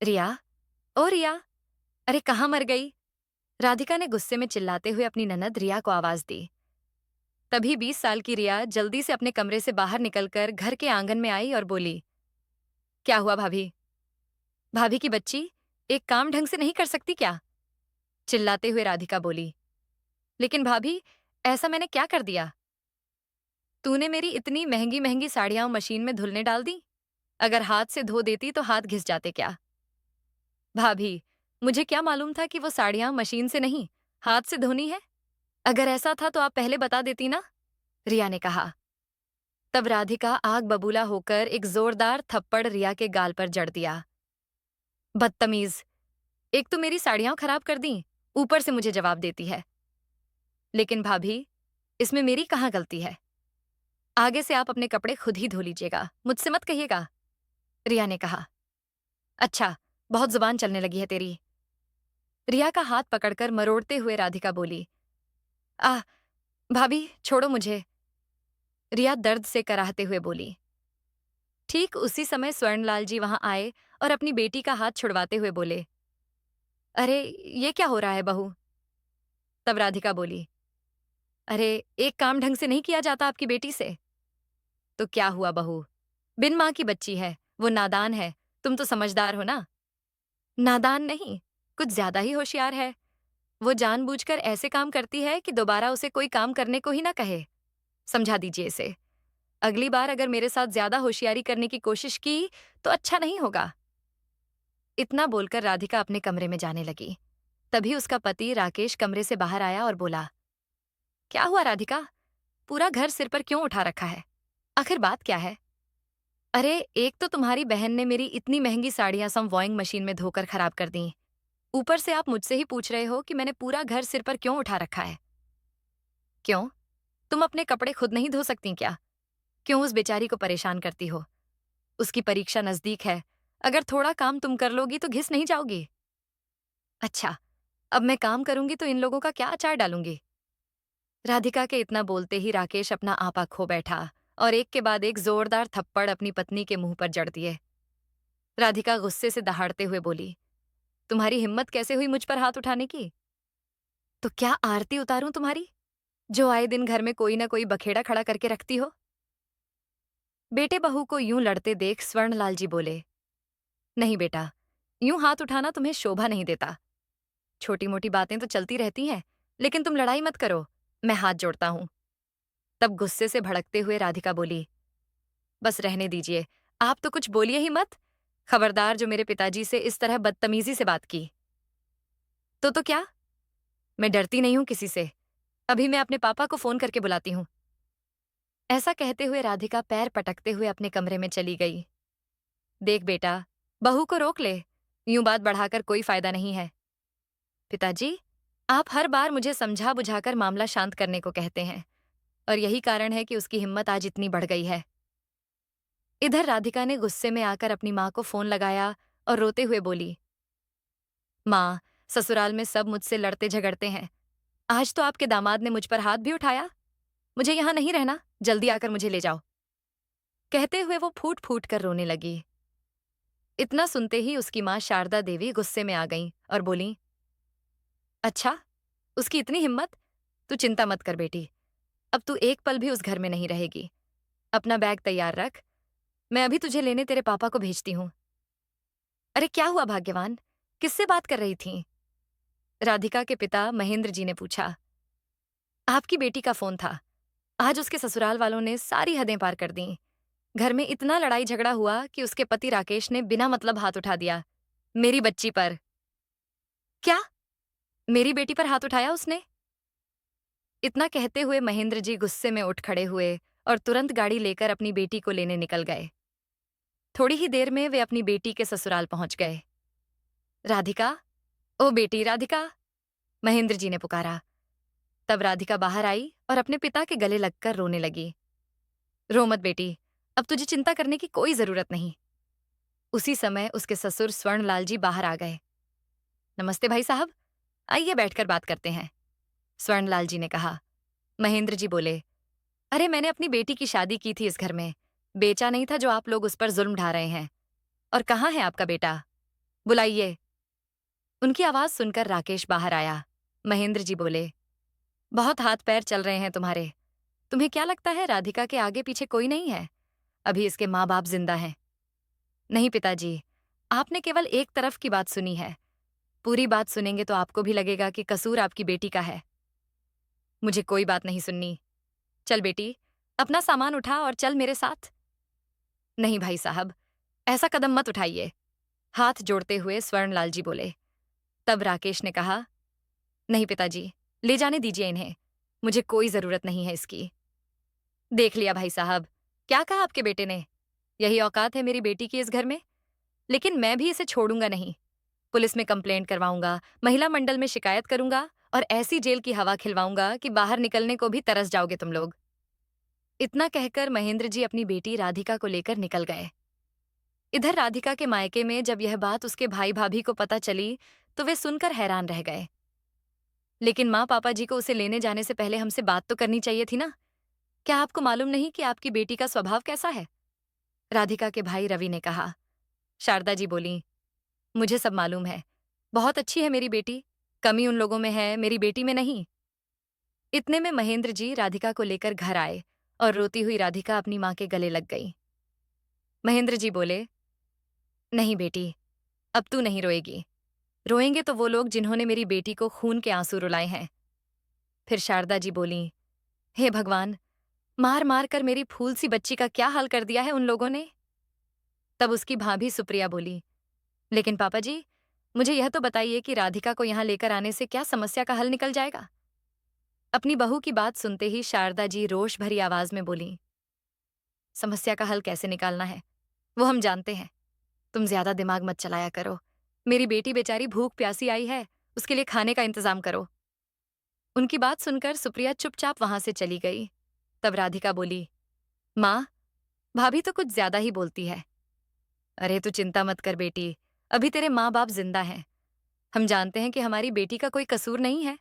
रिया, ओ रिया, अरे कहाँ मर गई? राधिका ने गुस्से में चिल्लाते हुए अपनी ननद रिया को आवाज दी। तभी 20 साल की रिया जल्दी से अपने कमरे से बाहर निकलकर घर के आंगन में आई और बोली, क्या हुआ भाभी? भाभी की बच्ची, एक काम ढंग से नहीं कर सकती क्या? चिल्लाते हुए राधिका बोली। लेकिन भाभी, ऐसा मैंने क्या कर दिया? तूने मेरी इतनी महंगी महंगी साड़ियां मशीन में धुलने डाल दी। अगर हाथ से धो देती तो हाथ घिस जाते क्या? भाभी, मुझे क्या मालूम था कि वो साड़ियां मशीन से नहीं, हाथ से धोनी है। अगर ऐसा था तो आप पहले बता देती ना, रिया ने कहा। तब राधिका आग बबूला होकर एक जोरदार थप्पड़ रिया के गाल पर जड़ दिया। बदतमीज, एक तो मेरी साड़ियां खराब कर दी, ऊपर से मुझे जवाब देती है। लेकिन भाभी, इसमें मेरी कहाँ गलती है? आगे से आप अपने कपड़े खुद ही धो लीजिएगा, मुझसे मत कहिएगा, रिया ने कहा। अच्छा, बहुत जुबान चलने लगी है तेरी। रिया का हाथ पकड़कर मरोड़ते हुए राधिका बोली। आह, भाभी छोड़ो मुझे, रिया दर्द से कराहते हुए बोली। ठीक उसी समय स्वर्णलाल जी वहां आए और अपनी बेटी का हाथ छुड़वाते हुए बोले, अरे ये क्या हो रहा है बहू? तब राधिका बोली, अरे एक काम ढंग से नहीं किया जाता आपकी बेटी से? तो क्या हुआ बहू? बिन माँ की बच्ची है, वो नादान है, तुम तो समझदार हो ना। नादान नहीं, कुछ ज्यादा ही होशियार है। वो जानबूझकर ऐसे काम करती है कि दोबारा उसे कोई काम करने को ही ना कहे। समझा दीजिए इसे। अगली बार अगर मेरे साथ ज्यादा होशियारी करने की कोशिश की तो अच्छा नहीं होगा। इतना बोलकर राधिका अपने कमरे में जाने लगी। तभी उसका पति राकेश कमरे से बाहर आया और बोला, क्या हुआ राधिका? पूरा घर सिर पर क्यों उठा रखा है? आखिर बात क्या है? अरे एक तो तुम्हारी बहन ने मेरी इतनी महंगी साड़ियां सम वॉइंग मशीन में धोकर खराब कर दी। ऊपर से आप मुझसे ही पूछ रहे हो कि मैंने पूरा घर सिर पर क्यों उठा रखा है। क्यों? तुम अपने कपड़े खुद नहीं धो सकती क्या? क्यों उस बेचारी को परेशान करती हो? उसकी परीक्षा नजदीक है, अगर थोड़ा काम तुम कर लोगी तो घिस नहीं जाओगी। अच्छा, अब मैं काम करूंगी तो इन लोगों का क्या अचार डालूंगी? राधिका के इतना बोलते ही राकेश अपना आपा खो बैठा और एक के बाद एक जोरदार थप्पड़ अपनी पत्नी के मुंह पर जड़ दिए। राधिका गुस्से से दहाड़ते हुए बोली, तुम्हारी हिम्मत कैसे हुई मुझ पर हाथ उठाने की? तो क्या आरती उतारूं तुम्हारी, जो आए दिन घर में कोई ना कोई बखेड़ा खड़ा करके रखती हो? बेटे बहू को यूं लड़ते देख स्वर्णलाल जी बोले, नहीं बेटा, यूं हाथ उठाना तुम्हें शोभा नहीं देता। छोटी मोटी बातें तो चलती रहती हैं, लेकिन तुम लड़ाई मत करो, मैं हाथ जोड़ता हूं। तब गुस्से से भड़कते हुए राधिका बोली, बस रहने दीजिए, आप तो कुछ बोलिए ही मत। खबरदार जो मेरे पिताजी से इस तरह बदतमीजी से बात की। तो क्या? मैं डरती नहीं हूं किसी से। अभी मैं अपने पापा को फोन करके बुलाती हूँ। ऐसा कहते हुए राधिका पैर पटकते हुए अपने कमरे में चली गई। देख बेटा, बहू को रोक ले, यूं बात बढ़ाकर कोई फायदा नहीं है। पिताजी, आप हर बार मुझे समझा बुझाकर मामला शांत करने को कहते हैं, और यही कारण है कि उसकी हिम्मत आज इतनी बढ़ गई है। इधर राधिका ने गुस्से में आकर अपनी माँ को फोन लगाया और रोते हुए बोली, माँ, ससुराल में सब मुझसे लड़ते झगड़ते हैं। आज तो आपके दामाद ने मुझ पर हाथ भी उठाया। मुझे यहां नहीं रहना, जल्दी आकर मुझे ले जाओ। कहते हुए वो फूट फूट कर रोने लगी। इतना सुनते ही उसकी माँ शारदा देवी गुस्से में आ गईं और बोली, अच्छा, उसकी इतनी हिम्मत? तू चिंता मत कर बेटी, अब तू एक पल भी उस घर में नहीं रहेगी। अपना बैग तैयार रख, मैं अभी तुझे लेने तेरे पापा को भेजती हूँ। अरे क्या हुआ भाग्यवान, किससे बात कर रही थी? राधिका के पिता महेंद्र जी ने पूछा। आपकी बेटी का फोन था। आज उसके ससुराल वालों ने सारी हदें पार कर दी। घर में इतना लड़ाई झगड़ा हुआ कि उसके पति राकेश ने बिना मतलब हाथ उठा दिया, मेरी बच्ची पर। क्या? मेरी बेटी पर हाथ उठाया उसने? इतना कहते हुए महेंद्र जी गुस्से में उठ खड़े हुए और तुरंत गाड़ी लेकर अपनी बेटी को लेने निकल गए। थोड़ी ही देर में वे अपनी बेटी के ससुराल पहुंच गए। राधिका, ओ बेटी राधिका, महेंद्र जी ने पुकारा। तब राधिका बाहर आई और अपने पिता के गले लगकर रोने लगी। रो मत बेटी, अब तुझे चिंता करने की कोई जरूरत नहीं। उसी समय उसके ससुर स्वर्णलाल जी बाहर आ गए। नमस्ते भाई साहब, आइए बैठकर बात करते हैं, स्वर्णलाल जी ने कहा। महेंद्र जी बोले, अरे मैंने अपनी बेटी की शादी की थी इस घर में, बेचा नहीं था जो आप लोग उस पर जुल्म ढा रहे हैं। और कहाँ है आपका बेटा? बुलाइए। उनकी आवाज सुनकर राकेश बाहर आया। महेंद्र जी बोले, बहुत हाथ पैर चल रहे हैं तुम्हारे। तुम्हें क्या लगता है राधिका के आगे पीछे कोई नहीं है? अभी इसके माँ बाप जिंदा हैं। नहीं पिताजी, आपने केवल एक तरफ की बात सुनी है। पूरी बात सुनेंगे तो आपको भी लगेगा कि कसूर आपकी बेटी का है। मुझे कोई बात नहीं सुननी। चल बेटी, अपना सामान उठा और चल मेरे साथ। नहीं भाई साहब, ऐसा कदम मत उठाइए, हाथ जोड़ते हुए स्वर्णलाल जी बोले। तब राकेश ने कहा, नहीं पिताजी, ले जाने दीजिए इन्हें, मुझे कोई जरूरत नहीं है इसकी। देख लिया भाई साहब, क्या कहा आपके बेटे ने? यही औकात है मेरी बेटी की इस घर में? लेकिन मैं भी इसे छोड़ूंगा नहीं। पुलिस में कंप्लेंट करवाऊंगा, महिला मंडल में शिकायत करूंगा और ऐसी जेल की हवा खिलवाऊंगा कि बाहर निकलने को भी तरस जाओगे तुम लोग। इतना कहकर महेंद्र जी अपनी बेटी राधिका को लेकर निकल गए। इधर राधिका के मायके में जब यह बात उसके भाई भाभी को पता चली तो वे सुनकर हैरान रह गए। लेकिन माँ पापा जी को उसे लेने जाने से पहले हमसे बात तो करनी चाहिए थी ना। क्या आपको मालूम नहीं कि आपकी बेटी का स्वभाव कैसा है? राधिका के भाई रवि ने कहा। शारदा जी बोली, मुझे सब मालूम है। बहुत अच्छी है मेरी बेटी, कमी उन लोगों में है, मेरी बेटी में नहीं। इतने में महेंद्र जी राधिका को लेकर घर आए और रोती हुई राधिका अपनी माँ के गले लग गई। महेंद्र जी बोले, नहीं बेटी, अब तू नहीं रोएगी। रोएंगे तो वो लोग जिन्होंने मेरी बेटी को खून के आंसू रुलाए हैं। फिर शारदा जी बोली, हे भगवान, मार मार कर मेरी फूल सी बच्ची का क्या हाल कर दिया है उन लोगों ने। तब उसकी भाभी सुप्रिया बोली, लेकिन पापा जी, मुझे यह तो बताइए कि राधिका को यहां लेकर आने से क्या समस्या का हल निकल जाएगा? अपनी बहू की बात सुनते ही शारदा जी रोष भरी आवाज में बोली, समस्या का हल कैसे निकालना है वो हम जानते हैं। तुम ज्यादा दिमाग मत चलाया करो। मेरी बेटी बेचारी भूख प्यासी आई है, उसके लिए खाने का इंतजाम करो। उनकी बात सुनकर सुप्रिया चुपचाप वहां से चली गई। तब राधिका बोली, माँ, भाभी तो कुछ ज्यादा ही बोलती है। अरे तू चिंता मत कर बेटी, अभी तेरे माँ बाप जिंदा हैं। हम जानते हैं कि हमारी बेटी का कोई कसूर नहीं है,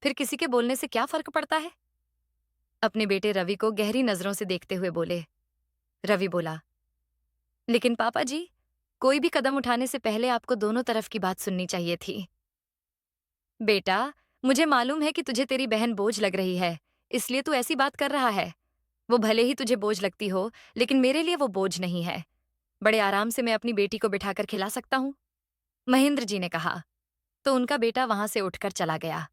फिर किसी के बोलने से क्या फर्क पड़ता है? अपने बेटे रवि को गहरी नजरों से देखते हुए बोले। रवि बोला, लेकिन पापा जी, कोई भी कदम उठाने से पहले आपको दोनों तरफ की बात सुननी चाहिए थी। बेटा, मुझे मालूम है कि तुझे तेरी बहन बोझ लग रही है, इसलिए तू ऐसी बात कर रहा है। वो भले ही तुझे बोझ लगती हो, लेकिन मेरे लिए वो बोझ नहीं है। बड़े आराम से मैं अपनी बेटी को बिठाकर खिला सकता हूँ। महेंद्र जी ने कहा। तो उनका बेटा वहां से उठकर चला गया।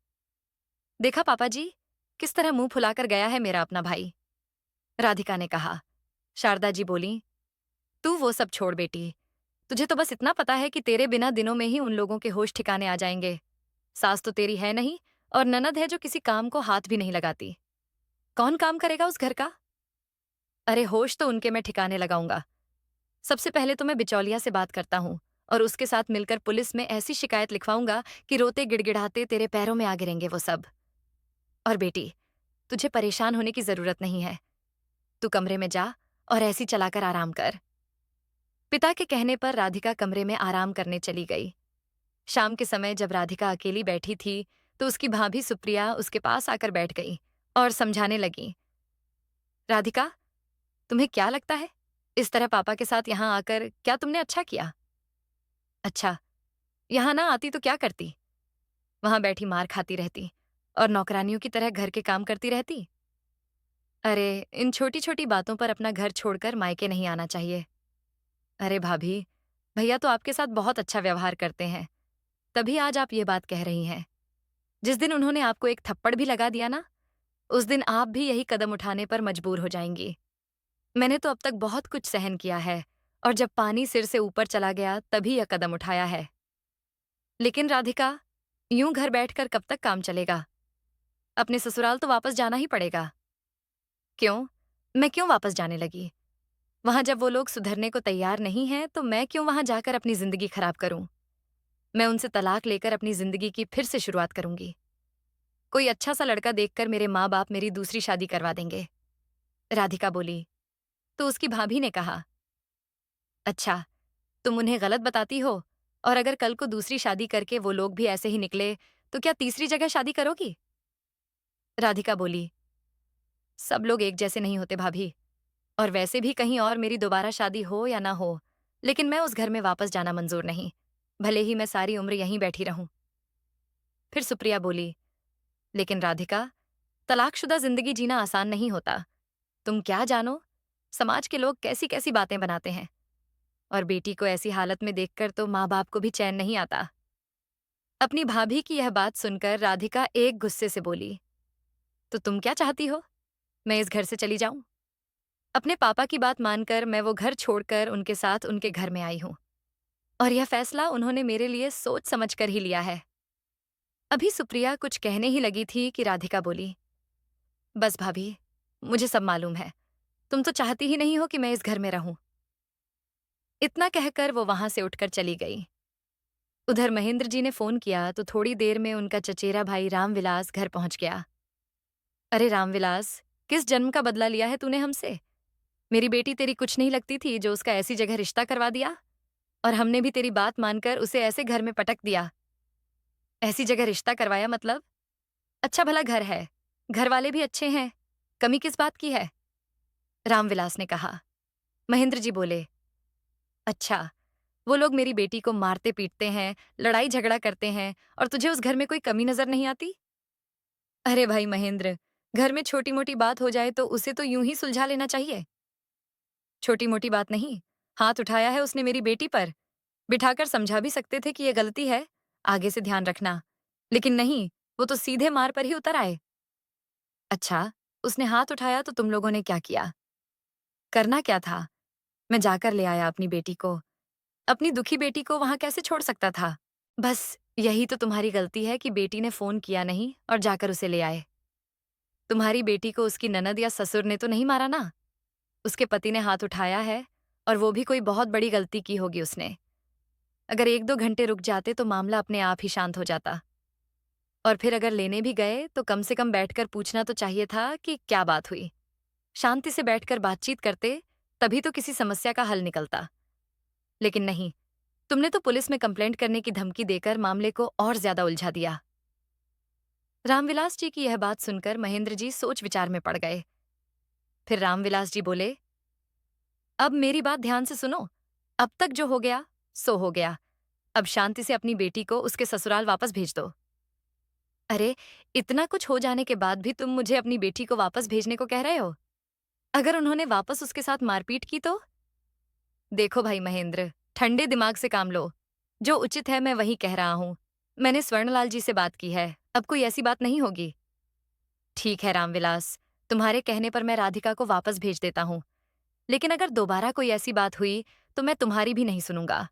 देखा पापा जी, किस तरह मुंह फुलाकर गया है मेरा अपना भाई। राधिका ने कहा। शारदा जी बोली, तू वो सब छोड़ बेटी, तुझे तो बस इतना पता है कि तेरे बिना दिनों में ही उन लोगों के होश ठिकाने आ जाएंगे। सास तो तेरी है नहीं, और ननद है जो किसी काम को हाथ भी नहीं लगाती। कौन काम करेगा उस घर का? अरे होश तो उनके मैं ठिकाने लगाऊंगा। सबसे पहले तो मैं बिचौलिया से बात करता हूँ और उसके साथ मिलकर पुलिस में ऐसी शिकायत लिखवाऊंगा कि रोते गिड़गिड़ाते तेरे पैरों में आ गिरेंगे वो सब। और बेटी, तुझे परेशान होने की जरूरत नहीं है। तू कमरे में जा और ऐसी चलाकर आराम कर। पिता के कहने पर राधिका कमरे में आराम करने चली गई। शाम के समय जब राधिका अकेली बैठी थी तो उसकी भाभी सुप्रिया उसके पास आकर बैठ गई और समझाने लगी। राधिका, तुम्हें क्या लगता है, इस तरह पापा के साथ यहाँ आकर क्या तुमने अच्छा किया? अच्छा, यहाँ ना आती तो क्या करती? वहां बैठी मार खाती रहती और नौकरानियों की तरह घर के काम करती रहती। अरे, इन छोटी छोटी बातों पर अपना घर छोड़कर मायके नहीं आना चाहिए। अरे भाभी, भैया तो आपके साथ बहुत अच्छा व्यवहार करते हैं, तभी आज आप ये बात कह रही हैं। जिस दिन उन्होंने आपको एक थप्पड़ भी लगा दिया ना, उस दिन आप भी यही कदम उठाने पर मजबूर हो जाएंगी। मैंने तो अब तक बहुत कुछ सहन किया है, और जब पानी सिर से ऊपर चला गया तभी यह कदम उठाया है। लेकिन राधिका, यूं घर बैठकर कब तक काम चलेगा? अपने ससुराल तो वापस जाना ही पड़ेगा। क्यों? मैं क्यों वापस जाने लगी? वहां जब वो लोग सुधरने को तैयार नहीं हैं तो मैं क्यों वहां जाकर अपनी जिंदगी खराब करूं? मैं उनसे तलाक लेकर अपनी जिंदगी की फिर से शुरुआत करूंगी। कोई अच्छा सा लड़का देखकर मेरे माँ बाप मेरी दूसरी शादी करवा देंगे। राधिका बोली। तो उसकी भाभी ने कहा, अच्छा, तुम उन्हें गलत बताती हो, और अगर कल को दूसरी शादी करके वो लोग भी ऐसे ही निकले तो क्या तीसरी जगह शादी करोगी? राधिका बोली, सब लोग एक जैसे नहीं होते भाभी, और वैसे भी कहीं और मेरी दोबारा शादी हो या ना हो, लेकिन मैं उस घर में वापस जाना मंजूर नहीं। भले ही मैं सारी उम्र यहीं बैठी रहूं। फिर सुप्रिया बोली, लेकिन राधिका, तलाकशुदा जिंदगी जीना आसान नहीं होता। तुम क्या जानो समाज के लोग कैसी कैसी बातें बनाते हैं, और बेटी को ऐसी हालत में देखकर तो माँ बाप को भी चैन नहीं आता। अपनी भाभी की यह बात सुनकर राधिका एक गुस्से से बोली, तो तुम क्या चाहती हो, मैं इस घर से चली जाऊं? अपने पापा की बात मानकर मैं वो घर छोड़कर उनके साथ उनके घर में आई हूं, और यह फैसला उन्होंने मेरे लिए सोच समझकर ही लिया है। अभी सुप्रिया कुछ कहने ही लगी थी कि राधिका बोली, बस भाभी, मुझे सब मालूम है। तुम तो चाहती ही नहीं हो कि मैं इस घर में रहूं। इतना कहकर वो वहां से उठकर चली गई। उधर महेंद्र जी ने फोन किया तो थोड़ी देर में उनका चचेरा भाई रामविलास घर पहुंच गया। अरे रामविलास, किस जन्म का बदला लिया है तूने हमसे? मेरी बेटी तेरी कुछ नहीं लगती थी जो उसका ऐसी जगह रिश्ता करवा दिया, और हमने भी तेरी बात मानकर उसे ऐसे घर में पटक दिया। ऐसी जगह रिश्ता करवाया मतलब? अच्छा भला घर है, घर वाले भी अच्छे हैं, कमी किस बात की है? रामविलास ने कहा। महेंद्र जी बोले, अच्छा, वो लोग मेरी बेटी को मारते पीटते हैं, लड़ाई झगड़ा करते हैं, और तुझे उस घर में कोई कमी नजर नहीं आती? अरे भाई महेंद्र, घर में छोटी मोटी बात हो जाए तो उसे तो यूं ही सुलझा लेना चाहिए। छोटी मोटी बात नहीं, हाथ उठाया है उसने मेरी बेटी पर। बिठाकर समझा भी सकते थे कि यह गलती है, आगे से ध्यान रखना। लेकिन नहीं, वो तो सीधे मार पर ही उतर आए। अच्छा, उसने हाथ उठाया तो तुम लोगों ने क्या किया? करना क्या था? मैं जाकर ले आया अपनी बेटी को। अपनी दुखी बेटी को वहां कैसे छोड़ सकता था? बस यही तो तुम्हारी गलती है कि बेटी ने फोन किया नहीं और जाकर उसे ले आए। तुम्हारी बेटी को उसकी ननद या ससुर ने तो नहीं मारा ना? उसके पति ने हाथ उठाया है, और वो भी कोई बहुत बड़ी गलती की होगी उसने। अगर 1-2 घंटे रुक जाते तो मामला अपने आप ही शांत हो जाता। और फिर अगर लेने भी गए तो कम से कम बैठकर पूछना तो चाहिए था कि क्या बात हुई। शांति से बैठकर बातचीत करते, तभी तो किसी समस्या का हल निकलता। लेकिन नहीं, तुमने तो पुलिस में कंप्लेंट करने की धमकी देकर मामले को और ज्यादा उलझा दिया। रामविलास जी की यह बात सुनकर महेंद्र जी सोच विचार में पड़ गए। फिर रामविलास जी बोले, अब मेरी बात ध्यान से सुनो। अब तक जो हो गया सो हो गया। अब शांति से अपनी बेटी को उसके ससुराल वापस भेज दो। अरे, इतना कुछ हो जाने के बाद भी तुम मुझे अपनी बेटी को वापस भेजने को कह रहे हो? अगर उन्होंने वापस उसके साथ मारपीट की तो? देखो भाई महेंद्र, ठंडे दिमाग से काम लो। जो उचित है मैं वही कह रहा हूं। मैंने स्वर्णलाल जी से बात की है, अब कोई ऐसी बात नहीं होगी। ठीक है रामविलास, तुम्हारे कहने पर मैं राधिका को वापस भेज देता हूँ। लेकिन अगर दोबारा कोई ऐसी बात हुई तो मैं तुम्हारी भी नहीं सुनूंगा।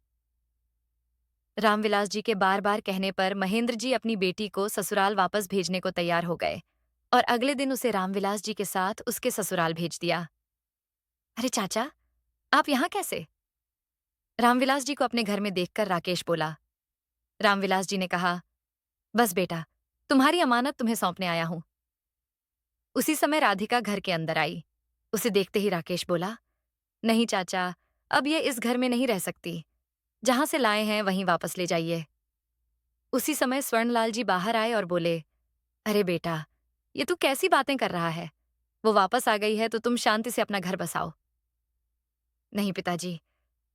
रामविलास जी के बार बार कहने पर महेंद्र जी अपनी बेटी को ससुराल वापस भेजने को तैयार हो गए, और अगले दिन उसे रामविलास जी के साथ उसके ससुराल भेज दिया। अरे चाचा, आप यहाँ कैसे? रामविलास जी को अपने घर में देखकर राकेश बोला। रामविलास जी ने कहा, बस बेटा, तुम्हारी अमानत तुम्हें सौंपने आया हूं। उसी समय राधिका घर के अंदर आई। उसे देखते ही राकेश बोला, नहीं चाचा, अब ये इस घर में नहीं रह सकती। जहां से लाए हैं वहीं वापस ले जाइए। उसी समय स्वर्णलाल जी बाहर आए और बोले, अरे बेटा, ये तू कैसी बातें कर रहा है? वो वापस आ गई है तो तुम शांति से अपना घर बसाओ। नहीं पिताजी,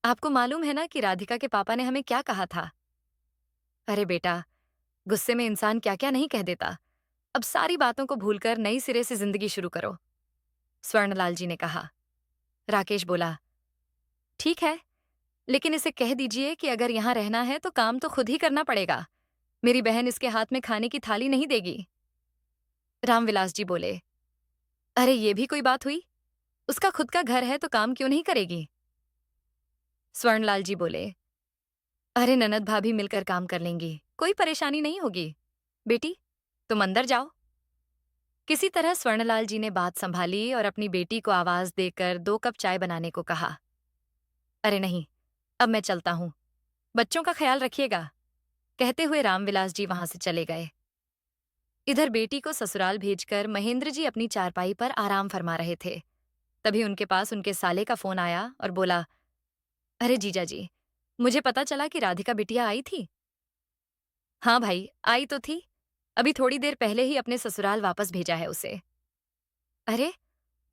आपको मालूम है ना कि राधिका के पापा ने हमें क्या कहा था? अरे बेटा, गुस्से में इंसान क्या क्या नहीं कह देता। अब सारी बातों को भूलकर नई सिरे से जिंदगी शुरू करो, स्वर्णलाल जी ने कहा। राकेश बोला, ठीक है, लेकिन इसे कह दीजिए कि अगर यहां रहना है तो काम तो खुद ही करना पड़ेगा। मेरी बहन इसके हाथ में खाने की थाली नहीं देगी। रामविलास जी बोले, अरे ये भी कोई बात हुई? उसका खुद का घर है तो काम क्यों नहीं करेगी? स्वर्णलाल जी बोले, अरे ननद भाभी मिलकर काम कर लेंगी, कोई परेशानी नहीं होगी। बेटी, तुम अंदर जाओ। किसी तरह स्वर्णलाल जी ने बात संभाली और अपनी बेटी को आवाज देकर 2 कप चाय बनाने को कहा। अरे नहीं, अब मैं चलता हूं, बच्चों का ख्याल रखिएगा, कहते हुए रामविलास जी वहां से चले गए। इधर बेटी को ससुराल भेजकर महेंद्र जी अपनी चारपाई पर आराम फरमा रहे थे। तभी उनके पास उनके साले का फोन आया और बोला, अरे जीजा जी, मुझे पता चला कि राधिका बिटिया आई थी। हाँ भाई, आई तो थी, अभी थोड़ी देर पहले ही अपने ससुराल वापस भेजा है उसे। अरे,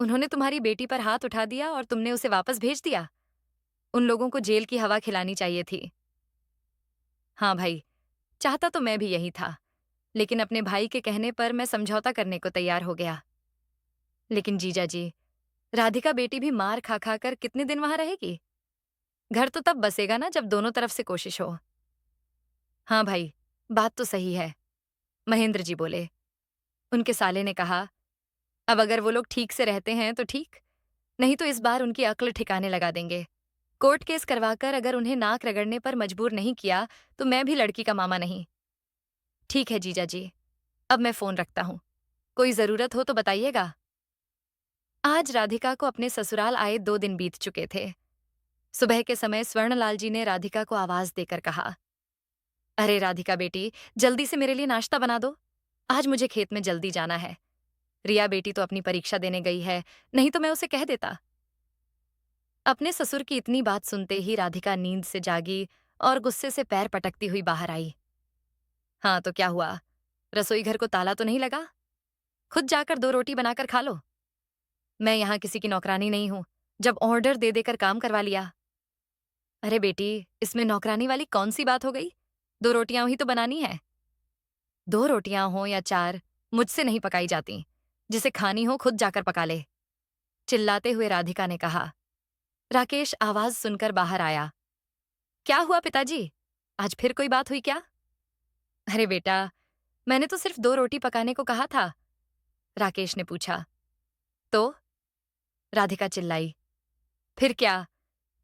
उन्होंने तुम्हारी बेटी पर हाथ उठा दिया और तुमने उसे वापस भेज दिया? उन लोगों को जेल की हवा खिलानी चाहिए थी। हाँ भाई, चाहता तो मैं भी यही था, लेकिन अपने भाई के कहने पर मैं समझौता करने को तैयार हो गया। लेकिन जीजा जी, राधिका बेटी भी मार खा खा कर कितने दिन वहां रहेगी? घर तो तब बसेगा ना जब दोनों तरफ से कोशिश हो। हाँ भाई, बात तो सही है, महेंद्र जी बोले। उनके साले ने कहा, अब अगर वो लोग ठीक से रहते हैं तो ठीक, नहीं तो इस बार उनकी अक्ल ठिकाने लगा देंगे। कोर्ट केस करवाकर अगर उन्हें नाक रगड़ने पर मजबूर नहीं किया तो मैं भी लड़की का मामा नहीं। ठीक है जीजा जी, अब मैं फोन रखता हूँ। कोई जरूरत हो तो बताइएगा। आज राधिका को अपने ससुराल आए 2 दिन बीत चुके थे। सुबह के समय स्वर्णलाल जी ने राधिका को आवाज देकर कहा, अरे राधिका बेटी, जल्दी से मेरे लिए नाश्ता बना दो। आज मुझे खेत में जल्दी जाना है। रिया बेटी तो अपनी परीक्षा देने गई है, नहीं तो मैं उसे कह देता। अपने ससुर की इतनी बात सुनते ही राधिका नींद से जागी और गुस्से से पैर पटकती हुई बाहर आई। हाँ तो क्या हुआ? रसोई घर को ताला तो नहीं लगा? खुद जाकर 2 रोटी बनाकर खा लो। मैं यहाँ किसी की नौकरानी नहीं हूं, जब ऑर्डर दे देकर काम करवा लिया। अरे बेटी, इसमें नौकरानी वाली कौन सी बात हो गई? 2 रोटियां ही तो बनानी है। 2 रोटियां हो या 4, मुझसे नहीं पकाई जाती। जिसे खानी हो खुद जाकर पका ले। चिल्लाते हुए राधिका ने कहा। राकेश आवाज सुनकर बाहर आया। क्या हुआ पिताजी? आज फिर कोई बात हुई क्या? अरे बेटा, मैंने तो सिर्फ 2 रोटी पकाने को कहा था, राकेश ने पूछा। तो? राधिका चिल्लाई। फिर क्या?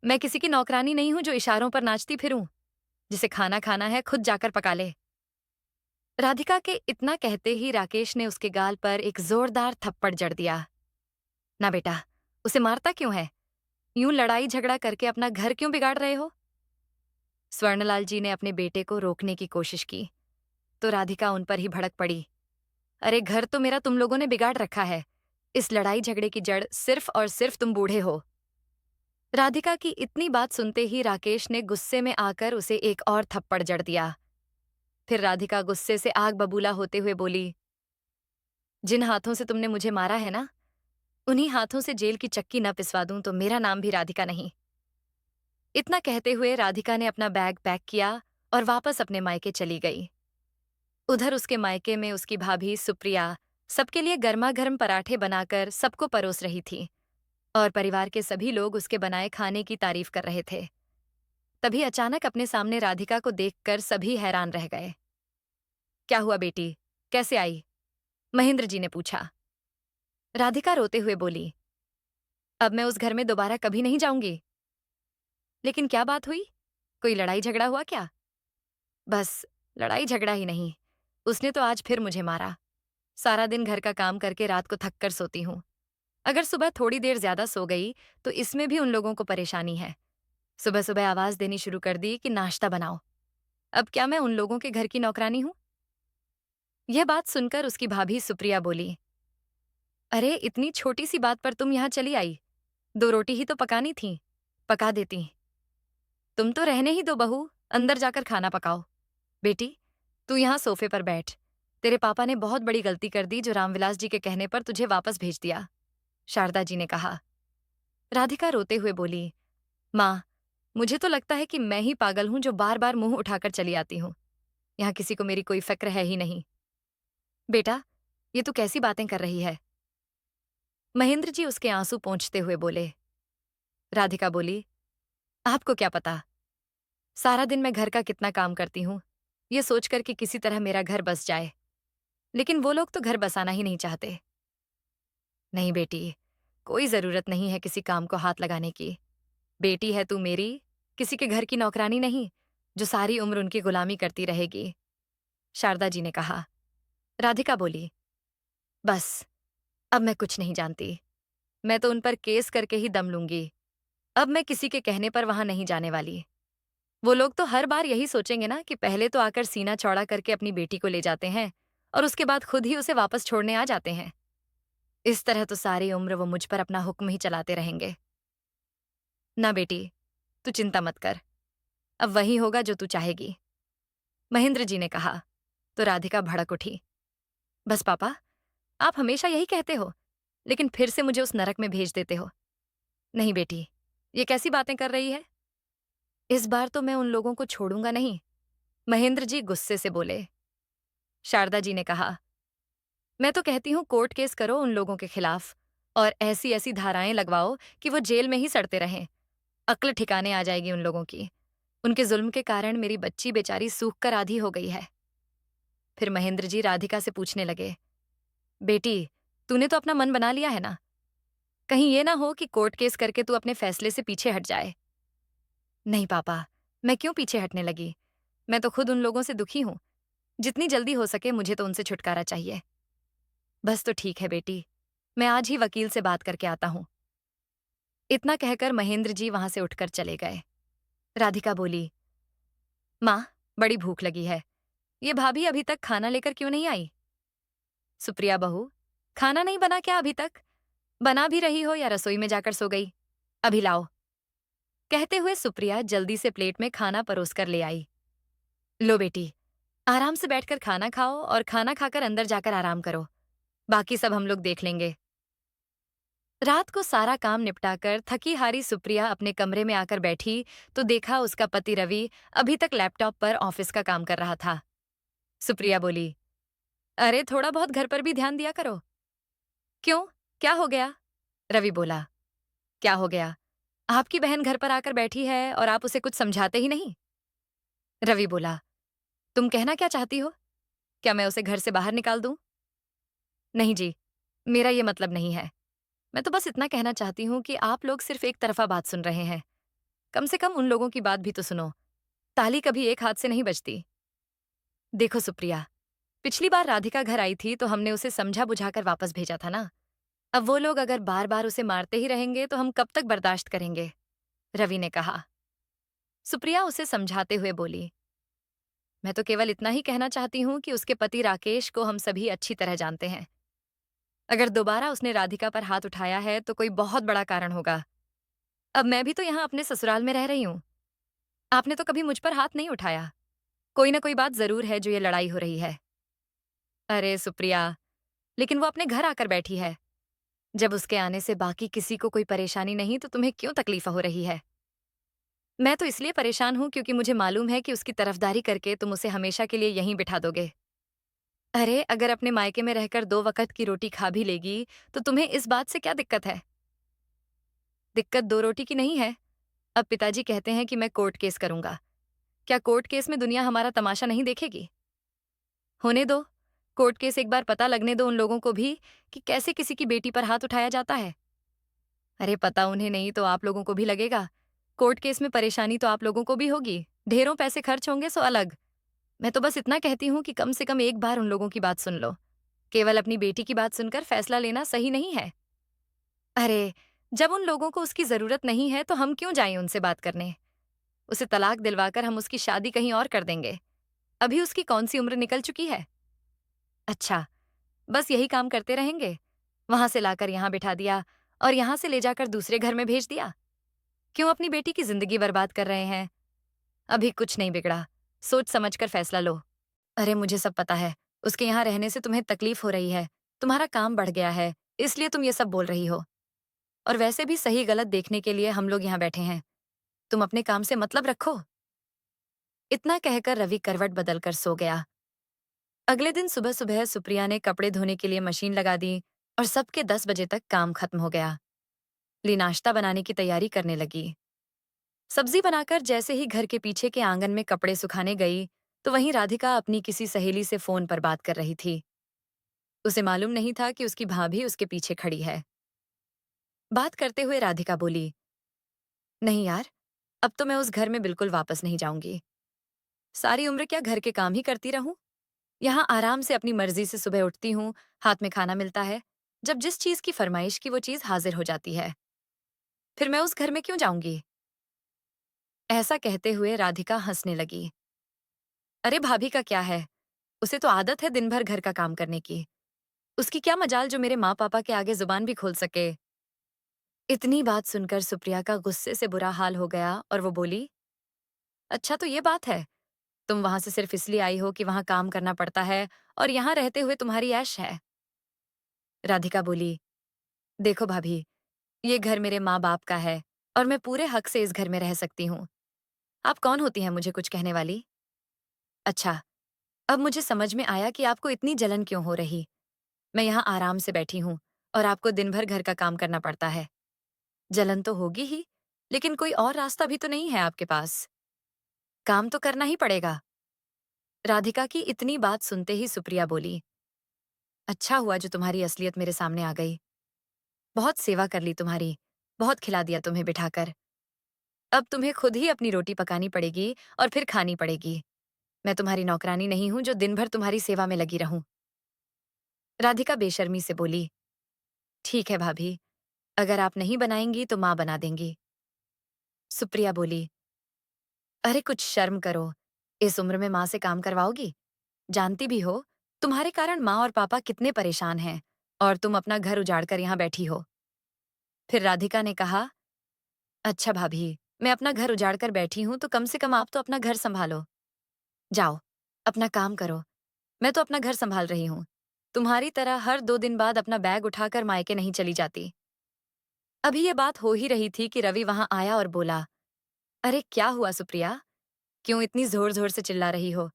मैं किसी की नौकरानी नहीं हूं जो इशारों पर नाचती फिरूं। जिसे खाना खाना है खुद जाकर पका ले। राधिका के इतना कहते ही राकेश ने उसके गाल पर एक जोरदार थप्पड़ जड़ दिया। ना बेटा, उसे मारता क्यों है? यूं लड़ाई झगड़ा करके अपना घर क्यों बिगाड़ रहे हो? स्वर्णलाल जी ने अपने बेटे को रोकने की कोशिश की, तो राधिका उन पर ही भड़क पड़ी। अरे घर तो मेरा तुम लोगों ने बिगाड़ रखा है। इस लड़ाई झगड़े की जड़ सिर्फ और सिर्फ तुम बूढ़े हो। राधिका की इतनी बात सुनते ही राकेश ने गुस्से में आकर उसे एक और थप्पड़ जड़ दिया। फिर राधिका गुस्से से आग बबूला होते हुए बोली, जिन हाथों से तुमने मुझे मारा है ना, उन्हीं हाथों से जेल की चक्की न पिसवा दूं तो मेरा नाम भी राधिका नहीं। इतना कहते हुए राधिका ने अपना बैग पैक किया और वापस अपने मायके चली गई। उधर उसके मायके में उसकी भाभी सुप्रिया सबके लिए गर्मा गर्म पराठे बनाकर सबको परोस रही थी और परिवार के सभी लोग उसके बनाए खाने की तारीफ कर रहे थे। तभी अचानक अपने सामने राधिका को देखकर सभी हैरान रह गए। क्या हुआ बेटी, कैसे आई? महेंद्र जी ने पूछा। राधिका रोते हुए बोली, अब मैं उस घर में दोबारा कभी नहीं जाऊंगी। लेकिन क्या बात हुई? कोई लड़ाई झगड़ा हुआ क्या? बस, लड़ाई झगड़ा ही नहीं, उसने तो आज फिर मुझे मारा। सारा दिन घर का काम करके रात को थक कर सोती हूँ। अगर सुबह थोड़ी देर ज्यादा सो गई तो इसमें भी उन लोगों को परेशानी है। सुबह सुबह आवाज देनी शुरू कर दी कि नाश्ता बनाओ। अब क्या मैं उन लोगों के घर की नौकरानी हूं? यह बात सुनकर उसकी भाभी सुप्रिया बोली, अरे इतनी छोटी सी बात पर तुम यहाँ चली आई। 2 रोटी ही तो पकानी थी, पका देती। तुम तो रहने ही दो बहू, अंदर जाकर खाना पकाओ। बेटी, तू यहाँ सोफे पर बैठ। तेरे पापा ने बहुत बड़ी गलती कर दी जो रामविलास जी के कहने पर तुझे वापस भेज दिया, शारदा जी ने कहा। राधिका रोते हुए बोली, माँ, मुझे तो लगता है कि मैं ही पागल हूं जो बार बार मुंह उठाकर चली आती हूं। यहाँ किसी को मेरी कोई फिक्र है ही नहीं। बेटा, ये तू कैसी बातें कर रही है? महेंद्र जी उसके आंसू पोंछते हुए बोले। राधिका बोली, आपको क्या पता, सारा दिन मैं घर का कितना काम करती हूँ, ये सोचकर कि किसी तरह मेरा घर बस जाए। लेकिन वो लोग तो घर बसाना ही नहीं चाहते। नहीं बेटी, कोई जरूरत नहीं है किसी काम को हाथ लगाने की। बेटी है तू मेरी, किसी के घर की नौकरानी नहीं जो सारी उम्र उनकी गुलामी करती रहेगी, शारदा जी ने कहा। राधिका बोली, बस, अब मैं कुछ नहीं जानती। मैं तो उन पर केस करके ही दम लूंगी। अब मैं किसी के कहने पर वहां नहीं जाने वाली। वो लोग तो हर बार यही सोचेंगे ना कि पहले तो आकर सीना चौड़ा करके अपनी बेटी को ले जाते हैं और उसके बाद खुद ही उसे वापस छोड़ने आ जाते हैं। इस तरह तो सारी उम्र वो मुझ पर अपना हुक्म ही चलाते रहेंगे। ना बेटी, तू चिंता मत कर, अब वही होगा जो तू चाहेगी, महेंद्र जी ने कहा। तो राधिका भड़क उठी। बस पापा, आप हमेशा यही कहते हो, लेकिन फिर से मुझे उस नरक में भेज देते हो। नहीं बेटी, ये कैसी बातें कर रही है? इस बार तो मैं उन लोगों को छोड़ूंगा नहीं। महेंद्र जी गुस्से से बोले। शारदा जी ने कहा, मैं तो कहती हूँ कोर्ट केस करो उन लोगों के खिलाफ और ऐसी ऐसी धाराएं लगवाओ कि वो जेल में ही सड़ते रहें। अक्ल ठिकाने आ जाएगी उन लोगों की। उनके जुल्म के कारण मेरी बच्ची बेचारी सूख कर आधी हो गई है। फिर महेंद्र जी राधिका से पूछने लगे, बेटी, तूने तो अपना मन बना लिया है ना? कहीं ये ना हो कि कोर्ट केस करके तू अपने फैसले से पीछे हट जाए। नहीं पापा, मैं क्यों पीछे हटने लगी? मैं तो खुद उन लोगों से दुखी हूं। जितनी जल्दी हो सके मुझे तो उनसे छुटकारा चाहिए। बस तो ठीक है बेटी, मैं आज ही वकील से बात करके आता हूं। इतना कहकर महेंद्र जी वहां से उठकर चले गए। राधिका बोली, माँ, बड़ी भूख लगी है। ये भाभी अभी तक खाना लेकर क्यों नहीं आई? सुप्रिया बहू, खाना नहीं बना क्या अभी तक? बना भी रही हो या रसोई में जाकर सो गई? अभी लाओ। कहते हुए सुप्रिया जल्दी से प्लेट में खाना परोस कर ले आई। लो बेटी, आराम से बैठकर खाना खाओ और खाना खाकर अंदर जाकर आराम करो। बाकी सब हम लोग देख लेंगे। रात को सारा काम निपटाकर थकी हारी सुप्रिया अपने कमरे में आकर बैठी तो देखा उसका पति रवि अभी तक लैपटॉप पर ऑफिस का काम कर रहा था। सुप्रिया बोली, अरे थोड़ा बहुत घर पर भी ध्यान दिया करो। क्यों, क्या हो गया? रवि बोला, क्या हो गया? आपकी बहन घर पर आकर बैठी है और आप उसे कुछ समझाते ही नहीं। रवि बोला, तुम कहना क्या चाहती हो? क्या मैं उसे घर से बाहर निकाल दूं? नहीं जी, मेरा ये मतलब नहीं है। मैं तो बस इतना कहना चाहती हूँ कि आप लोग सिर्फ एक तरफा बात सुन रहे हैं। कम से कम उन लोगों की बात भी तो सुनो। ताली कभी एक हाथ से नहीं बजती। देखो सुप्रिया, पिछली बार राधिका घर आई थी तो हमने उसे समझा बुझाकर वापस भेजा था ना। अब वो लोग अगर बार बार उसे मारते ही रहेंगे तो हम कब तक बर्दाश्त करेंगे? रवि ने कहा। सुप्रिया उसे समझाते हुए बोली, मैं तो केवल इतना ही कहना चाहती हूँ कि उसके पति राकेश को हम सभी अच्छी तरह जानते हैं। अगर दोबारा उसने राधिका पर हाथ उठाया है तो कोई बहुत बड़ा कारण होगा। अब मैं भी तो यहाँ अपने ससुराल में रह रही हूँ। आपने तो कभी मुझ पर हाथ नहीं उठाया। कोई ना कोई बात जरूर है जो ये लड़ाई हो रही है। अरे सुप्रिया, लेकिन वो अपने घर आकर बैठी है। जब उसके आने से बाकी किसी को कोई परेशानी नहीं तो तुम्हें क्यों तकलीफ हो रही है? मैं तो इसलिए परेशान हूं क्योंकि मुझे मालूम है कि उसकी तरफदारी करके तुम उसे हमेशा के लिए यहीं बिठा दोगे। अरे अगर अपने मायके में रहकर 2 वक्त की रोटी खा भी लेगी तो तुम्हें इस बात से क्या दिक्कत है? दिक्कत 2 रोटी की नहीं है। अब पिताजी कहते हैं कि मैं कोर्ट केस करूंगा। क्या कोर्ट केस में दुनिया हमारा तमाशा नहीं देखेगी? होने दो। कोर्ट केस एक बार पता लगने दो उन लोगों को भी कि कैसे किसी की बेटी पर हाथ उठाया जाता है। अरे पता उन्हें नहीं तो आप लोगों को भी लगेगा। कोर्ट केस में परेशानी तो आप लोगों को भी होगी। ढेरों पैसे खर्च होंगे सो अलग। मैं तो बस इतना कहती हूँ कि कम से कम एक बार उन लोगों की बात सुन लो। केवल अपनी बेटी की बात सुनकर फैसला लेना सही नहीं है। अरे, जब उन लोगों को उसकी जरूरत नहीं है तो हम क्यों जाएं उनसे बात करने? उसे तलाक दिलवाकर हम उसकी शादी कहीं और कर देंगे। अभी उसकी कौन सी उम्र निकल चुकी है? अच्छा, बस यही काम करते रहेंगे। वहां से लाकर यहाँ बिठा दिया और यहाँ से ले जाकर दूसरे घर में भेज दिया। क्यों अपनी बेटी की जिंदगी बर्बाद कर रहे हैं? अभी कुछ नहीं बिगड़ा। सोच समझ कर फैसला लो। अरे मुझे सब पता है। उसके यहाँ रहने से तुम्हें तकलीफ हो रही है। तुम्हारा काम बढ़ गया है, इसलिए तुम ये सब बोल रही हो। और वैसे भी सही गलत देखने के लिए हम लोग यहाँ बैठे हैं। तुम अपने काम से मतलब रखो। इतना कहकर रवि करवट बदलकर सो गया। अगले दिन सुबह सुबह सुप्रिया ने कपड़े धोने के लिए मशीन लगा दी और सबके 10 बजे तक काम खत्म हो गया। ली नाश्ता बनाने की तैयारी करने लगी। सब्जी बनाकर जैसे ही घर के पीछे के आंगन में कपड़े सुखाने गई तो वहीं राधिका अपनी किसी सहेली से फोन पर बात कर रही थी। उसे मालूम नहीं था कि उसकी भाभी उसके पीछे खड़ी है। बात करते हुए राधिका बोली, नहीं यार, अब तो मैं उस घर में बिल्कुल वापस नहीं जाऊंगी। सारी उम्र क्या घर के काम ही करती रहूं? यहाँ आराम से अपनी मर्जी से सुबह उठती हूँ, हाथ में खाना मिलता है। जब जिस चीज की फरमाइश की वो चीज हाजिर हो जाती है। फिर मैं उस घर में क्यों जाऊंगी? ऐसा कहते हुए राधिका हंसने लगी। अरे भाभी का क्या है? उसे तो आदत है दिन भर घर का काम करने की। उसकी क्या मजाल जो मेरे माँ पापा के आगे जुबान भी खोल सके। इतनी बात सुनकर सुप्रिया का गुस्से से बुरा हाल हो गया और वो बोली, अच्छा तो ये बात है। तुम वहां से सिर्फ इसलिए आई हो कि वहां काम करना पड़ता है और यहाँ रहते हुए तुम्हारी ऐश है। राधिका बोली, देखो भाभी, ये घर मेरे माँ बाप का है और मैं पूरे हक से इस घर में रह सकती हूँ। आप कौन होती हैं मुझे कुछ कहने वाली? अच्छा, अब मुझे समझ में आया कि आपको इतनी जलन क्यों हो रही। मैं यहाँ आराम से बैठी हूँ और आपको दिन भर घर का काम करना पड़ता है। जलन तो होगी ही, लेकिन कोई और रास्ता भी तो नहीं है आपके पास। काम तो करना ही पड़ेगा। राधिका की इतनी बात सुनते ही सुप्रिया बोली, अच्छा हुआ जो तुम्हारी असलियत मेरे सामने आ गई। बहुत सेवा कर ली तुम्हारी, बहुत खिला दिया तुम्हें बिठाकर। अब तुम्हें खुद ही अपनी रोटी पकानी पड़ेगी और फिर खानी पड़ेगी। मैं तुम्हारी नौकरानी नहीं हूं जो दिन भर तुम्हारी सेवा में लगी रहूं। राधिका बेशर्मी से बोली, ठीक है भाभी, अगर आप नहीं बनाएंगी तो माँ बना देंगी। सुप्रिया बोली, अरे कुछ शर्म करो, इस उम्र में माँ से काम करवाओगी? जानती भी हो, तुम्हारे कारण माँ और पापा कितने परेशान हैं और तुम अपना घर उजाड़ कर यहाँ बैठी हो। फिर राधिका ने कहा, अच्छा भाभी, मैं अपना घर उजाड़ कर बैठी हूँ तो कम से कम आप तो अपना घर संभालो। जाओ, अपना काम करो। मैं तो अपना घर संभाल रही हूँ। तुम्हारी तरह हर 2 दिन बाद अपना बैग उठाकर मायके नहीं चली जाती। अभी ये बात हो ही रही थी कि रवि वहां आया और बोला, अरे क्या हुआ सुप्रिया? क्यों इतनी जोर जोर से चिल्ला रही हो?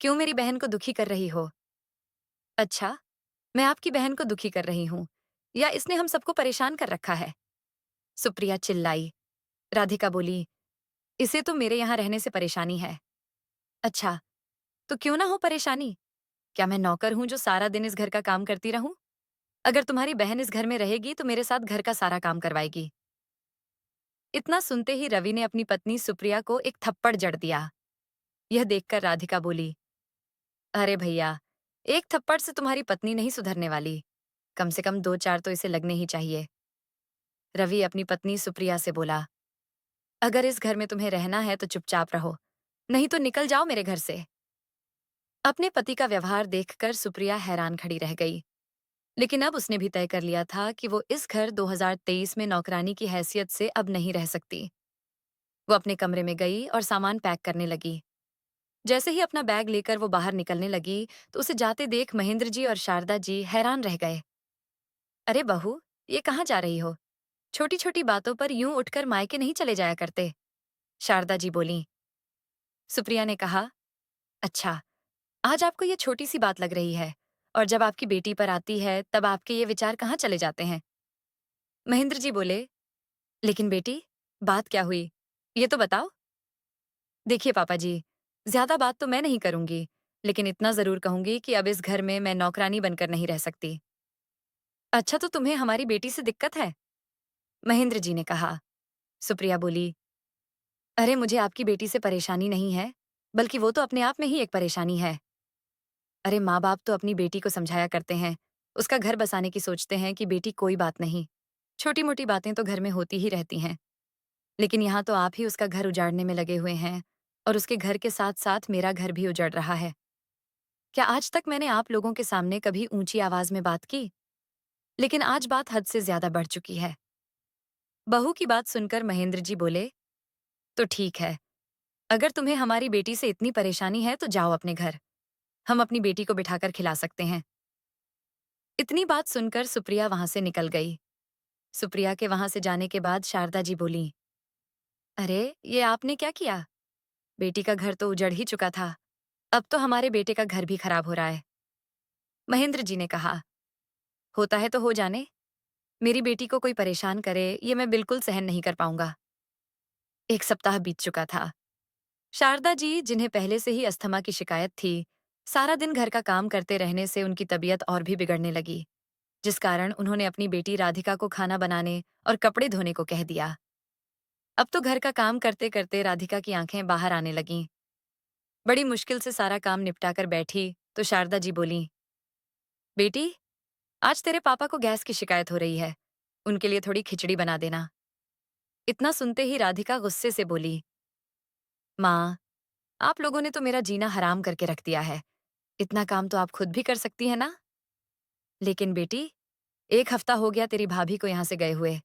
क्यों मेरी बहन को दुखी कर रही हो? अच्छा, मैं आपकी बहन को दुखी कर रही हूँ या इसने हम सबको परेशान कर रखा है? सुप्रिया चिल्लाई। राधिका बोली, इसे तो मेरे यहाँ रहने से परेशानी है। अच्छा, तो क्यों ना हो परेशानी? क्या मैं नौकर हूं जो सारा दिन इस घर का काम करती रहूं? अगर तुम्हारी बहन इस घर में रहेगी तो मेरे साथ घर का सारा काम करवाएगी। इतना सुनते ही रवि ने अपनी पत्नी सुप्रिया को एक थप्पड़ जड़ दिया। यह देखकर राधिका बोली, अरे भैया, एक थप्पड़ से तुम्हारी पत्नी नहीं सुधरने वाली। कम से कम 2-4 तो इसे लगने ही चाहिए। रवि अपनी पत्नी सुप्रिया से बोला, अगर इस घर में तुम्हें रहना है तो चुपचाप रहो, नहीं तो निकल जाओ मेरे घर से। अपने पति का व्यवहार देखकर सुप्रिया हैरान खड़ी रह गई। लेकिन अब उसने भी तय कर लिया था कि वो इस घर 2023 में नौकरानी की हैसियत से अब नहीं रह सकती। वो अपने कमरे में गई और सामान पैक करने लगी। जैसे ही अपना बैग लेकर वो बाहर निकलने लगी, तो उसे जाते देख महेंद्र जी और शारदा जी हैरान रह गए। अरे बहू, ये कहाँ जा रही हो? छोटी छोटी बातों पर यूं उठकर मायके नहीं चले जाया करते। शारदा जी बोली। सुप्रिया ने कहा, अच्छा, आज आपको ये छोटी सी बात लग रही है, और जब आपकी बेटी पर आती है तब आपके ये विचार कहाँ चले जाते हैं? महेंद्र जी बोले, लेकिन बेटी, बात क्या हुई? ये तो बताओ। देखिए पापा जी, ज्यादा बात तो मैं नहीं करूंगी, लेकिन इतना जरूर कहूंगी कि अब इस घर में मैं नौकरानी बनकर नहीं रह सकती। अच्छा, तो तुम्हें हमारी बेटी से दिक्कत है? महेंद्र जी ने कहा। सुप्रिया बोली, अरे मुझे आपकी बेटी से परेशानी नहीं है, बल्कि वो तो अपने आप में ही एक परेशानी है। अरे माँ बाप तो अपनी बेटी को समझाया करते हैं, उसका घर बसाने की सोचते हैं कि बेटी कोई बात नहीं, छोटी मोटी बातें तो घर में होती ही रहती हैं। लेकिन यहाँ तो आप ही उसका घर उजाड़ने में लगे हुए हैं, और उसके घर के साथ साथ मेरा घर भी उजड़ रहा है। क्या आज तक मैंने आप लोगों के सामने कभी ऊंची आवाज में बात की? लेकिन आज बात हद से ज्यादा बढ़ चुकी है। बहू की बात सुनकर महेंद्र जी बोले, तो ठीक है, अगर तुम्हें हमारी बेटी से इतनी परेशानी है तो जाओ अपने घर, हम अपनी बेटी को बिठाकर खिला सकते हैं। इतनी बात सुनकर सुप्रिया वहां से निकल गई। सुप्रिया के वहां से जाने के बाद शारदा जी बोली, अरे ये आपने क्या किया? बेटी का घर तो उजड़ ही चुका था, अब तो हमारे बेटे का घर भी खराब हो रहा है। महेंद्र जी ने कहा, होता है तो हो जाने, मेरी बेटी को कोई परेशान करे ये मैं बिल्कुल सहन नहीं कर पाऊंगा। 1 सप्ताह बीत चुका था। शारदा जी, जिन्हें पहले से ही अस्थमा की शिकायत थी, सारा दिन घर का काम करते रहने से उनकी तबीयत और भी बिगड़ने लगी, जिस कारण उन्होंने अपनी बेटी राधिका को खाना बनाने और कपड़े धोने को कह दिया। अब तो घर का काम करते करते राधिका की आंखें बाहर आने लगीं। बड़ी मुश्किल से सारा काम निपटा कर बैठी तो शारदा जी बोली, बेटी, आज तेरे पापा को गैस की शिकायत हो रही है, उनके लिए थोड़ी खिचड़ी बना देना। इतना सुनते ही राधिका गुस्से से बोली, माँ, आप लोगों ने तो मेरा जीना हराम करके रख दिया है, इतना काम तो आप खुद भी कर सकती है ना? लेकिन बेटी, 1 हफ्ता हो गया तेरी भाभी को यहाँ से गए हुए,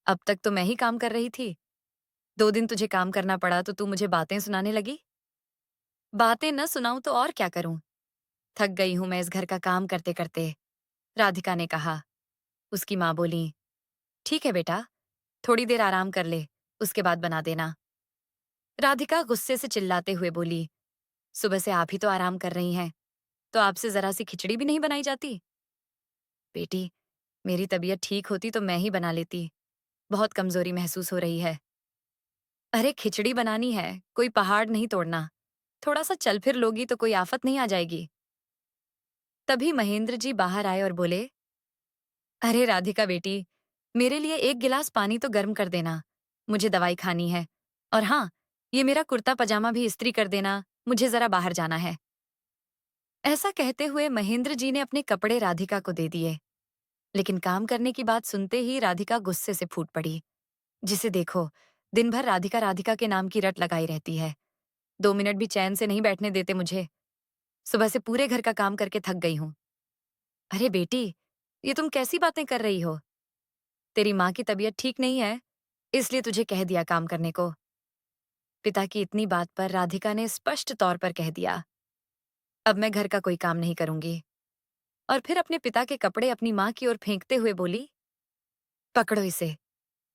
अब तक तो मैं ही काम कर रही थी। 2 दिन तुझे काम करना पड़ा तो तू मुझे बातें सुनाने लगी। बातें न सुनाऊं तो और क्या करूं? थक गई हूं मैं इस घर का काम करते करते, राधिका ने कहा। उसकी माँ बोली, ठीक है बेटा, थोड़ी देर आराम कर ले, उसके बाद बना देना। राधिका गुस्से से चिल्लाते हुए बोली, सुबह से आप ही तो आराम कर रही हैं, तो आपसे जरा सी खिचड़ी भी नहीं बनाई जाती? बेटी, मेरी तबीयत ठीक होती तो मैं ही बना लेती। बहुत कमजोरी महसूस हो रही है। अरे खिचड़ी बनानी है, कोई पहाड़ नहीं तोड़ना। थोड़ा सा चल फिर लोगी तो कोई आफत नहीं आ जाएगी। तभी महेंद्र जी बाहर आए और बोले, अरे राधिका बेटी, मेरे लिए एक गिलास पानी तो गर्म कर देना। मुझे दवाई खानी है। और हाँ, ये मेरा कुर्ता पजामा भी इस्त्री कर देना, मुझे जरा बाहर जाना है। ऐसा कहते हुए महेंद्र जी ने अपने कपड़े राधिका को दे दिए। लेकिन काम करने की बात सुनते ही राधिका गुस्से से फूट पड़ी। जिसे देखो, दिन भर राधिका राधिका के नाम की रट लगाई रहती है। 2 मिनट भी चैन से नहीं बैठने देते मुझे। सुबह से पूरे घर का काम करके थक गई हूँ। अरे बेटी, ये तुम कैसी बातें कर रही हो? तेरी माँ की तबीयत ठीक नहीं है, इसलिए तुझे कह दिया काम करने को। पिता की इतनी बात पर राधिका ने स्पष्ट तौर पर कह दिया, अब मैं घर का कोई काम नहीं करूंगी। और फिर अपने पिता के कपड़े अपनी माँ की ओर फेंकते हुए बोली, पकड़ो इसे,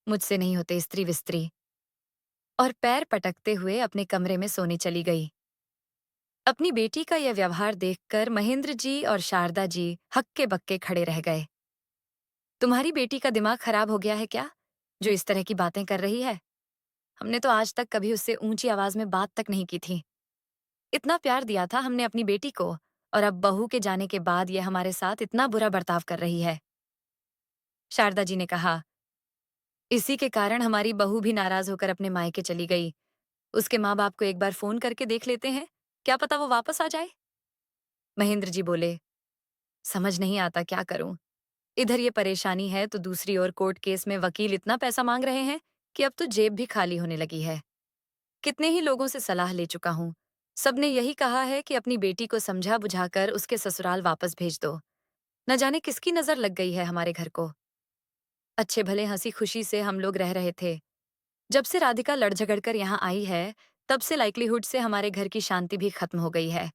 मुझसे नहीं होते स्त्री विस्त्री। और पैर पटकते हुए अपने कमरे में सोने चली गई। अपनी बेटी का यह व्यवहार देखकर महेंद्र जी और शारदा जी हक्के बक्के खड़े रह गए। तुम्हारी बेटी का दिमाग खराब हो गया है क्या, जो इस तरह की बातें कर रही है? हमने तो आज तक कभी उससे ऊंची आवाज में बात तक नहीं की थी। इतना प्यार दिया था हमने अपनी बेटी को, और अब बहू के जाने के बाद यह हमारे साथ इतना बुरा बर्ताव कर रही है। शारदा जी ने कहा, इसी के कारण हमारी बहू भी नाराज होकर अपने मायके चली गई। उसके माँ बाप को एक बार फोन करके देख लेते हैं, क्या पता वो वापस आ जाए। महेंद्र जी बोले, समझ नहीं आता क्या करूं। इधर ये परेशानी है तो दूसरी ओर कोर्ट केस में वकील इतना पैसा मांग रहे हैं कि अब तो जेब भी खाली होने लगी है। कितने ही लोगों से सलाह ले चुका हूं, सबने यही कहा है कि अपनी बेटी को समझा बुझाकर उसके ससुराल वापस भेज दो। न जाने किसकी नजर लग गई है हमारे घर को। अच्छे भले हंसी खुशी से हम लोग रह रहे थे। जब से राधिका लड़ झगड़ कर यहाँ आई है, तब से लाइक्लीहुड से हमारे घर की शांति भी खत्म हो गई है।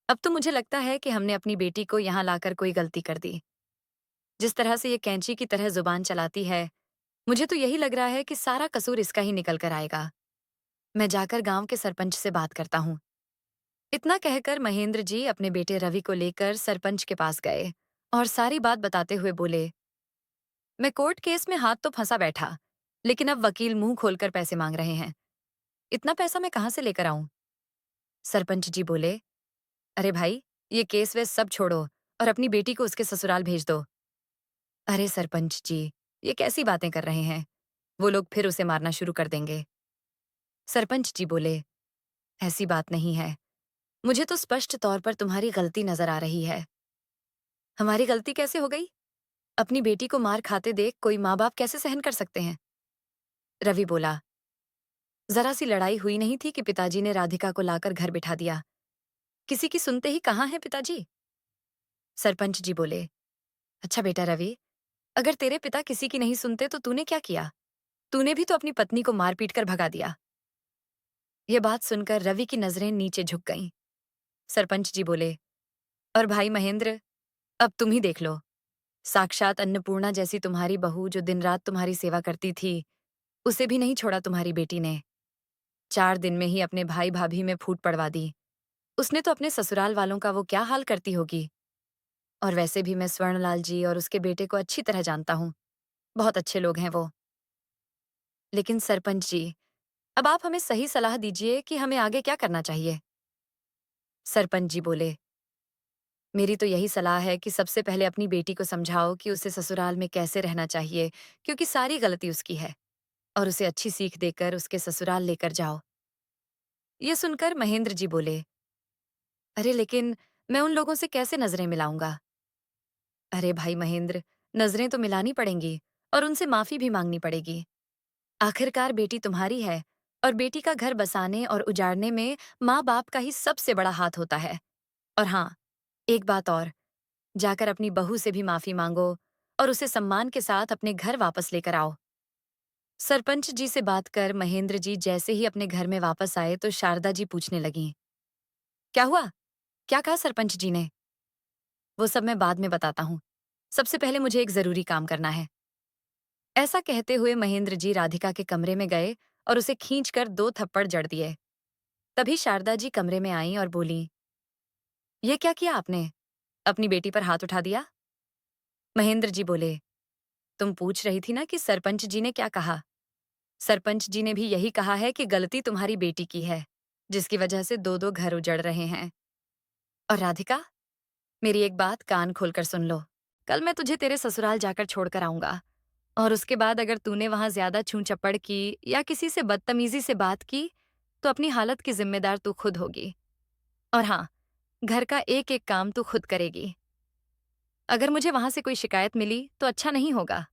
अब तो मुझे लगता है कि हमने अपनी बेटी को यहाँ लाकर कोई गलती कर दी। जिस तरह से ये कैंची की तरह जुबान चलाती है, मुझे तो यही लग रहा है कि सारा कसूर इसका ही निकल कर आएगा। मैं जाकर गांव के सरपंच से बात करता हूँ। इतना कहकर महेंद्र जी अपने बेटे रवि को लेकर सरपंच के पास गए और सारी बात बताते हुए बोले, मैं कोर्ट केस में हाथ तो फंसा बैठा, लेकिन अब वकील मुंह खोलकर पैसे मांग रहे हैं। इतना पैसा मैं कहाँ से लेकर आऊं? सरपंच जी बोले, अरे भाई, ये केस वेस सब छोड़ो और अपनी बेटी को उसके ससुराल भेज दो। अरे सरपंच जी, ये कैसी बातें कर रहे हैं? वो लोग फिर उसे मारना शुरू कर देंगे। सरपंच जी बोले, ऐसी बात नहीं है। मुझे तो स्पष्ट तौर पर तुम्हारी गलती नजर आ रही है। हमारी गलती कैसे हो गई? अपनी बेटी को मार खाते देख कोई माँ बाप कैसे सहन कर सकते हैं? रवि बोला, जरा सी लड़ाई हुई नहीं थी कि पिताजी ने राधिका को लाकर घर बिठा दिया। किसी की सुनते ही कहाँ है पिताजी? सरपंच जी बोले, अच्छा बेटा रवि, अगर तेरे पिता किसी की नहीं सुनते तो तूने क्या किया? तूने भी तो अपनी पत्नी को मार पीट कर भगा दिया। यह बात सुनकर रवि की नजरें नीचे झुक गईं। सरपंच जी बोले, और भाई महेंद्र, अब तुम ही देख लो। साक्षात अन्नपूर्णा जैसी तुम्हारी बहू जो दिन रात तुम्हारी सेवा करती थी, उसे भी नहीं छोड़ा तुम्हारी बेटी ने। 4 दिन में ही अपने भाई भाभी में फूट पड़वा दी। उसने तो अपने ससुराल वालों का वो क्या हाल करती होगी। और वैसे भी मैं स्वर्णलाल जी और उसके बेटे को अच्छी तरह जानता हूँ। बहुत अच्छे लोग हैं वो। लेकिन सरपंच जी, अब आप हमें सही सलाह दीजिए कि हमें आगे क्या करना चाहिए। सरपंच जी बोले, मेरी तो यही सलाह है कि सबसे पहले अपनी बेटी को समझाओ कि उसे ससुराल में कैसे रहना चाहिए, क्योंकि सारी गलती उसकी है। और उसे अच्छी सीख देकर उसके ससुराल लेकर जाओ। ये सुनकर महेंद्र जी बोले, अरे लेकिन मैं उन लोगों से कैसे नजरें मिलाऊंगा? अरे भाई महेंद्र, नजरें तो मिलानी पड़ेंगी और उनसे माफी भी मांगनी पड़ेगी। आखिरकार बेटी तुम्हारी है, और बेटी का घर बसाने और उजाड़ने में माँ बाप का ही सबसे बड़ा हाथ होता है। और हाँ, एक बात और, जाकर अपनी बहू से भी माफी मांगो और उसे सम्मान के साथ अपने घर वापस लेकर आओ। सरपंच जी से बात कर महेंद्र जी जैसे ही अपने घर में वापस आए तो शारदा जी पूछने लगीं, क्या हुआ? क्या कहा सरपंच जी ने? वो सब मैं बाद में बताता हूँ। सबसे पहले मुझे एक जरूरी काम करना है। ऐसा कहते हुए महेंद्र जी राधिका के कमरे में गए और उसे खींचकर 2 थप्पड़ जड़ दिए। तभी शारदा जी कमरे में आईं और बोली, ये क्या किया आपने? अपनी बेटी पर हाथ उठा दिया? महेंद्र जी बोले, तुम पूछ रही थी ना कि सरपंच जी ने क्या कहा। सरपंच जी ने भी यही कहा है कि गलती तुम्हारी बेटी की है, जिसकी वजह से दो दो घर उजड़ रहे हैं। और राधिका, मेरी एक बात कान खोलकर सुन लो। कल मैं तुझे तेरे ससुराल जाकर छोड़कर आऊंगा, और उसके बाद अगर तूने वहां ज्यादा छू चप्पड़ की या किसी से बदतमीजी से बात की, तो अपनी हालत की जिम्मेदार तू खुद होगी। और हाँ, घर का एक एक काम तू खुद करेगी। अगर मुझे वहां से कोई शिकायत मिली तो अच्छा नहीं होगा।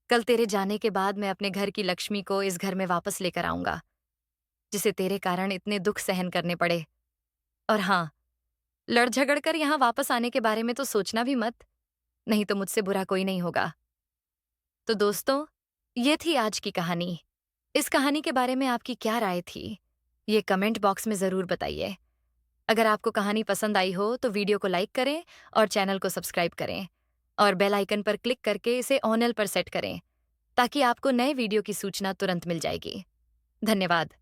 कल तेरे जाने के बाद मैं अपने घर की लक्ष्मी को इस घर में वापस लेकर आऊंगा, जिसे तेरे कारण इतने दुख सहन करने पड़े। और हाँ, लड़ झगड़ कर यहाँ वापस आने के बारे में तो सोचना भी मत, नहीं तो मुझसे बुरा कोई नहीं होगा। तो दोस्तों, ये थी आज की कहानी। इस कहानी के बारे में आपकी क्या राय थी, ये कमेंट बॉक्स में जरूर बताइए। अगर आपको कहानी पसंद आई हो तो वीडियो को लाइक करें और चैनल को सब्सक्राइब करें, और बेल आइकन पर क्लिक करके इसे ऑन ऑल पर सेट करें, ताकि आपको नए वीडियो की सूचना तुरंत मिल जाएगी। धन्यवाद।